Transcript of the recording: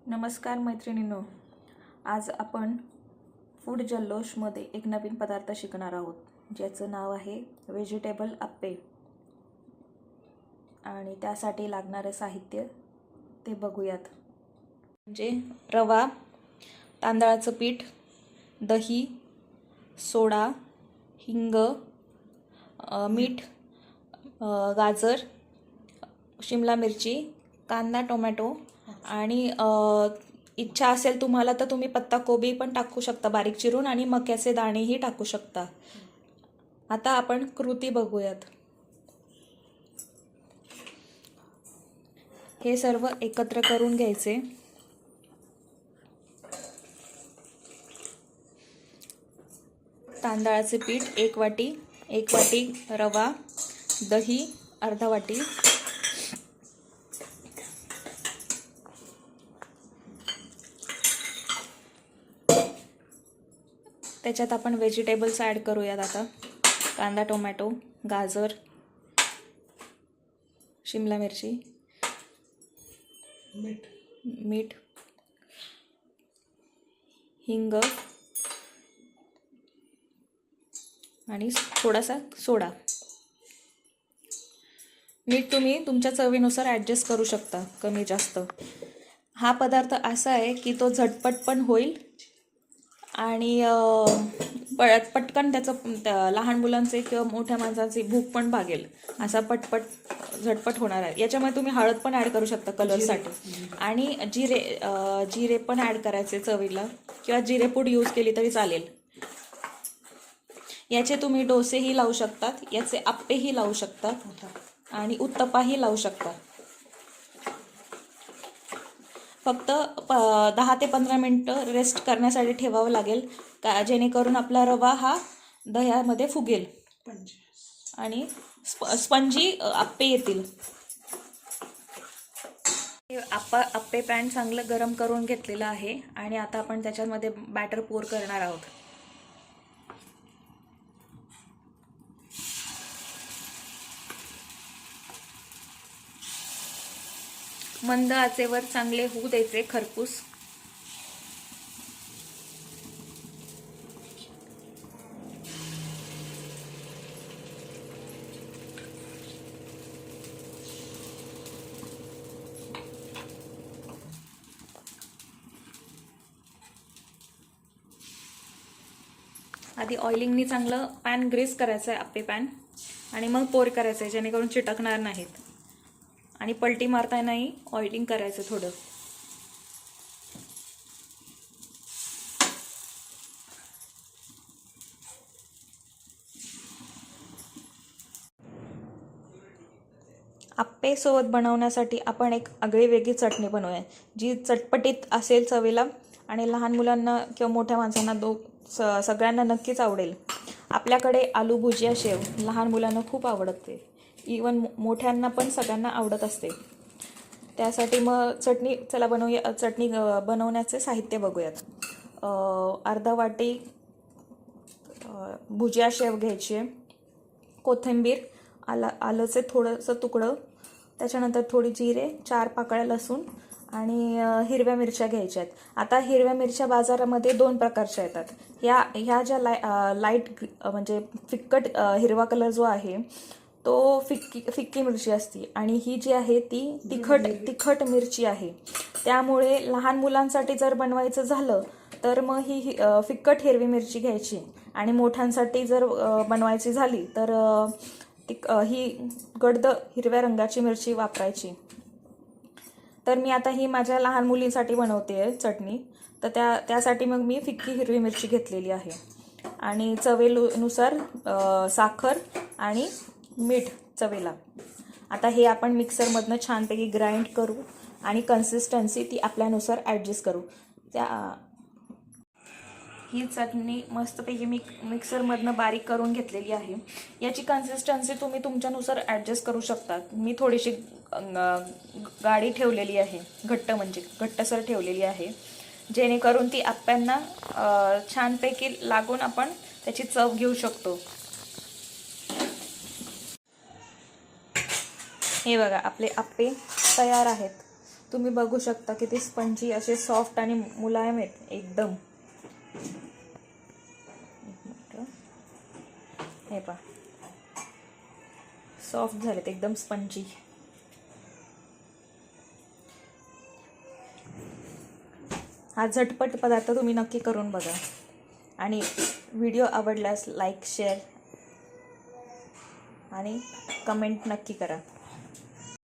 नमस्कार मैत्रिणींनो, आज आपण फूड जल्लोषमध्ये एक नवीन पदार्थ शिकणार आहोत, ज्याचं नाव आहे व्हेजिटेबल अप्पे. आणि त्यासाठी लागणारे साहित्य ते बघूयात. म्हणजे रवा, तांदळाचं पीठ, दही, सोडा, हिंग, मीठ, गाजर, शिमला मिरची, कांदा, टोमॅटो आणि इच्छा असेल तुम्हाला तर तुम्ही पत्ताकोबी पण टाकू शकता बारीक चिरून, आणि मक्याचे दाणेही टाकू शकता. आता आपण कृती बघूयात. हे सर्व एकत्र करून घ्यायचे. तांदळाचे पीठ 1 वाटी, 1 वाटी रवा, दही अर्धा वाटी, त्याच्यात आपण व्हेजिटेबल्स ॲड करूयात. आता कांदा, टोमॅटो, गाजर, शिमला मिरची, मीठ, हिंग आणि थोडासा सोडा. मीठ तुम्ही तुमच्या चवीनुसार ॲडजस्ट करू शकता, कमी जास्त. हा पदार्थ असा आहे की तो झटपट पण होईल आणि पटकन त्याचं लहान मुलांचे किंवा मोठ्या माणसांची भूक पण भागेल, असा पटपट झटपट होणार आहे. याच्यामध्ये तुम्ही हळद पण ॲड करू शकता कलरसाठी, आणि जिरे पण ॲड करायचे चवीला, किंवा जिरेपूड यूज केली तरी चालेल. याचे तुम्ही डोसेही लावू शकतात, याचे आप्पेही लावू शकतात आणि उत्तप्पाही लावू शकतात. फक्त 10 ते 15 मिनटं रेस्ट करण्यासाठी ठेवावं लागेल, का जेणेकरून आपला रवा हा दह्यामध्ये फुगेल आणि स्पंजी आप्पे येतील. आप्पे पॅन चांगलं गरम करून घेतलेलं आहे आणि आता आपण त्याच्यामध्ये बॅटर पोर करणार आहोत. मंद आचेवर चांगले होऊ द्यायचे खरपूस. आधी ऑइलिंगनी चांगलं पॅन ग्रीस करायचं आहे, आप्पे पॅन, आणि मग पोर करायचं आहे, जेणेकरून चिटकणार नाहीत. आणि पलटी मारतानाही ऑइलिंग करायचं थोडं. आप्पे सोबत बनवण्यासाठी आपण एक आगळी वेगळी चटणी बनवूया, जी चटपटीत असेल चवीला आणि लहान मुलांना किंवा मोठ्या माणसांना सगळ्यांना नक्कीच आवडेल. आपल्याकडे आलू भुजिया शेव लहान मुलांना खूप आवडते, इवन मोठ्यांना पण सगळ्यांना आवडत असते. त्यासाठी मग चटणी चटणी बनवण्याचे साहित्य बघूयात. अर्धा वाटी भुजिया शेव घ्यायची, कोथिंबीर, आलंचे थोडंसं तुकडं, त्याच्यानंतर थोडी जिरे, 4 पाकळ्या लसूण आणि हिरव्या मिरच्या घ्यायच्या आहेत. आता हिरव्या मिरच्या बाजारामध्ये 2 प्रकारच्या येतात. ह्या ज्या लाईट म्हणजे फिक्कट हिरवा कलर जो आहे तो फिक्की मिरची असते, आणि ही जी आहे ती तिखट मिरची आहे. त्यामुळे लहान मुलांसाठी जर बनवायचं झालं तर मग ही फिक्कट हिरवी मिरची घ्यायची, आणि मोठ्यांसाठी जर बनवायची झाली तर ही गडद हिरव्या रंगाची मिरची वापरायची. तर मी आता ही माझ्या लहान मुलींसाठी बनवते चटणी, तर त्यासाठी मग मी फिक्की हिरवी मिरची घेतलेली आहे. आणि चवेनुसार साखर आणि मीठ चवेला. आता हे आपण मिक्सरमधनं छानपैकी ग्राइंड करू आणि कन्सिस्टन्सी ती आपल्यानुसार ॲडजस्ट करू. ही चटणी मस्तपैकी मिक्सरमधनं बारीक करून घेतलेली आहे. याची कन्सिस्टन्सी तुम्ही तुमच्यानुसार ॲडजस्ट करू शकता. मी थोडीशी गाढी ठेवलेली आहे, घट्टसर ठेवलेली आहे, जेणेकरून ती आप्प्यांना छानपैकी लागून आपण त्याची चव घेऊ शकतो. हे बघा, आपले आप्पे तयार आहेत. तुम्ही बघू शकता किती स्पंजी असे सॉफ्ट आणि मुलायम आहेत एकदम. हे पहा सॉफ्ट झालेत एकदम स्पंजी. हा झटपट पदार्थ तुम्ही नक्की करून बघा आणि व्हिडिओ आवडल्यास लाईक शेअर आणि कमेंट नक्की करा.